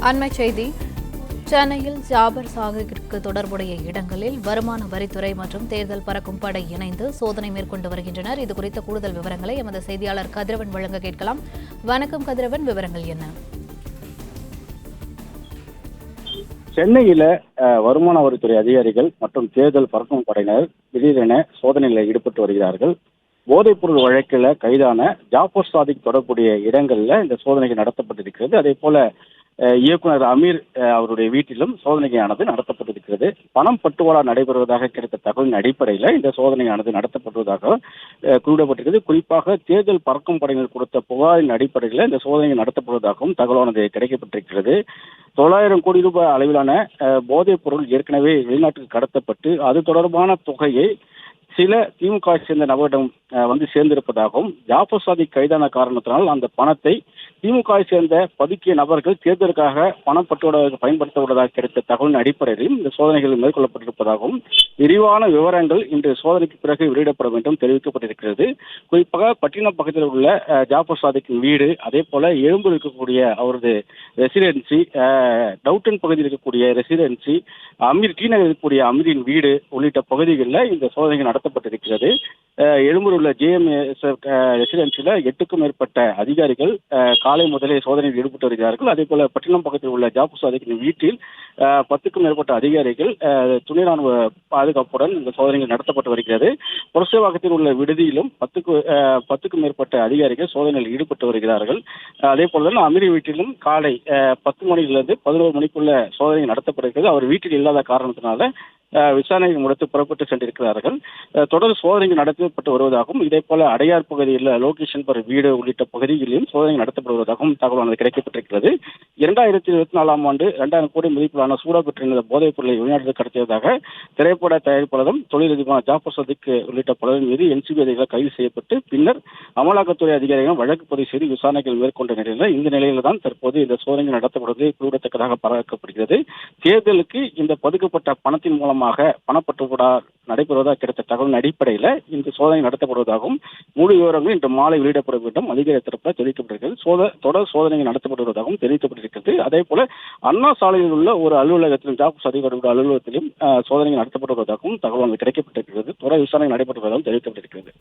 அண்மைச் செய்தி. சென்னையில் ஜாபர் சாகிற்கு தொடர்புடைய இடங்களில் வருமான வரித்துறை மற்றும் தேர்தல் பறக்கும் படை இணைந்து சோதனை மேற்கொண்டு வருகின்றனர். இதுகுறித்த கூடுதல் விவரங்களை எமது செய்தியாளர் கதிரவன் வழங்க கேட்கலாம். வணக்கம் கதிரவன், விவரங்கள் என்ன? சென்னையில வருமான வரித்துறை அதிகாரிகள் மற்றும் தேர்தல் பறக்கும் படையினர் திடீரென சோதனையில் ஈடுபட்டு வருகிறார்கள். போதைப்பொருள் வழக்கில் கைதான ஜாபர் சாதிக் தொடர்புடைய இடங்கள்ல இந்த சோதனைகள் நடத்தப்பட்டிருக்கிறது. அதே போல இயக்குனர் அமீர் அவருடைய வீட்டிலும் சோதனையானது நடத்தப்பட்டிருக்கிறது. பணம் பட்டுவாடா நடைபெறுவதாக கிடைத்த தகவலின் அடிப்படையில் இந்த சோதனையானது நடத்தப்படுவதாக குறிப்பிடப்பட்டிருக்கிறது. குறிப்பாக தேர்தல் பறக்கும் படையினர் கொடுத்த புகாரின் அடிப்படையில் இந்த சோதனை நடத்தப்படுவதாகவும் தகவலானது கிடைக்கப்பட்டிருக்கிறது. 900 கோடி ரூபாய் அளவிலான போதைப் பொருள் ஏற்கனவே வெளிநாட்டுக்கு கடத்தப்பட்டு அது தொடர்பான தொகையை சில திமுக சேர்ந்த நபரிடம் வந்து சேர்ந்திருப்பதாகவும், ஜாபர் சாதிக் கைதான காரணத்தினால் அந்த பணத்தை திமுக சேர்ந்த பதுக்கிய நபர்கள் தேர்தலுக்காக பணம் பட்டுவதாக பயன்படுத்தப்படுவதாக கிடைத்த தகவலின் அடிப்படையிலும் இந்த சோதனைகள் மேற்கொள்ளப்பட்டிருப்பதாகவும், விரிவான விவரங்கள் இன்று சோதனைக்கு பிறகு வெளியிடப்பட வேண்டும் தெரிவிக்கப்பட்டிருக்கிறது. குறிப்பாக பட்டினம் பக்கத்தில் உள்ள ஜாபர் சாதிக்கின் வீடு, அதே போல எழும்பூர் இருக்கக்கூடிய அவரது ரெசிடென்சி, டவுட்டன் பகுதியில் இருக்கக்கூடிய ரெசிடென்சி, அமீர் டி நகர் இருக்கக்கூடிய அமீரின் வீடு உள்ளிட்ட பகுதிகளில் இந்த சோதனைகள் நடத்தப்பட்டிருக்கிறது. எழும்பூர் உள்ள ஜேஎம்எஸ் ரெசிடென்சியில் 8க்கும் மேற்பட்ட அதிகாரிகள் காலை முதலே சோதனையில் ஈடுபட்டு வருகிறார்கள். அதே போல பட்டினம் பக்கத்தில் உள்ள ஜாபர் சாதிக்கின் வீட்டில் 10க்கும் மேற்பட்ட அதிகாரிகள் துணை ராணுவ பாதுகாப்புடன் இந்த சோதனைகள் நடத்தப்பட்டு வருகிறது. புரசைவாக்கத்தில் உள்ள விடுதியிலும் 10க்கும் மேற்பட்ட அதிகாரிகள் சோதனையில் ஈடுபட்டு வருகிறார்கள். அதே போலதான் அமீர் வீட்டிலும் காலை 10 மணியிலிருந்து 11 மணிக்குள்ள சோதனை நடத்தப்படுகிறது. அவர் வீட்டில் இல்லாத காரணத்தினால விசாரணையை முடித்து புறப்பட்டு சென்றிருக்கிறார்கள். தொடர் சோதனைகள் நடத்தப்பட்டு வருவதாகவும், இதே போல அடையார் பகுதியில் லோகேஷன் பர் வீடு உள்ளிட்ட பகுதிகளிலும் சோதனை நடத்தப்படுவதாகவும் தகவலானது கிடைக்கப்பட்டிருக்கிறது. 2024 ஆண்டு 2000 கோடி மதிப்பிலான சூடா பெற்றிருந்த போதைப் பொருளை வெளிநாட்டில் கடத்தியதாக திரைப்பட தயாரிப்பாளரும் தொழிலதிபர் ஜாபர் சாதிக் உள்ளிட்ட பலரின் மீது என்சிபி அதிகாரிகள் கைது செய்யப்பட்டு பின்னர் அமலாக்கத்துறை அதிகாரிகள் வழக்கு பதிவு செய்து விசாரணைகள் மேற்கொண்ட நிலையில் இந்த நிலையில தான் தற்போது இந்த சோதனை நடத்தப்படுவது குறிப்பிடத்தக்கதாக பார்க்கப்படுகிறது. தேர்தலுக்கு இந்த பதுக்கப்பட்ட பணத்தின் மூலமாக பணப்பட்டுவாடா நடைபெறுவதாக கிடைத்த தகவலின் அடிப்படையில் இந்த சோதனை நடத்தப்படுவதாகவும், முழு விவரங்கள் இன்று மாலை வெளியிடப்பட வேண்டும் அதிகாரி தரப்பில் தெரிவிக்கப்பட்டிருக்கிறது. தொடர் சோதனைகள் நடத்தப்படுவதாகவும் தெரிவிக்கப்பட்டிருக்கிறது. அதே போல அண்ணா சாலையில் உள்ள ஒரு அலுவலகத்திலும் ஜாபர் சாதிக் அலுவலகத்திலும் சோதனைகள் நடத்தப்படுவதாகவும் தகவல் கிடைக்கப்பட்டிருக்கிறது. தொடர் விசாரணை நடைபெறுவதாகவும் தெரிவிக்கப்பட்டிருக்கிறது.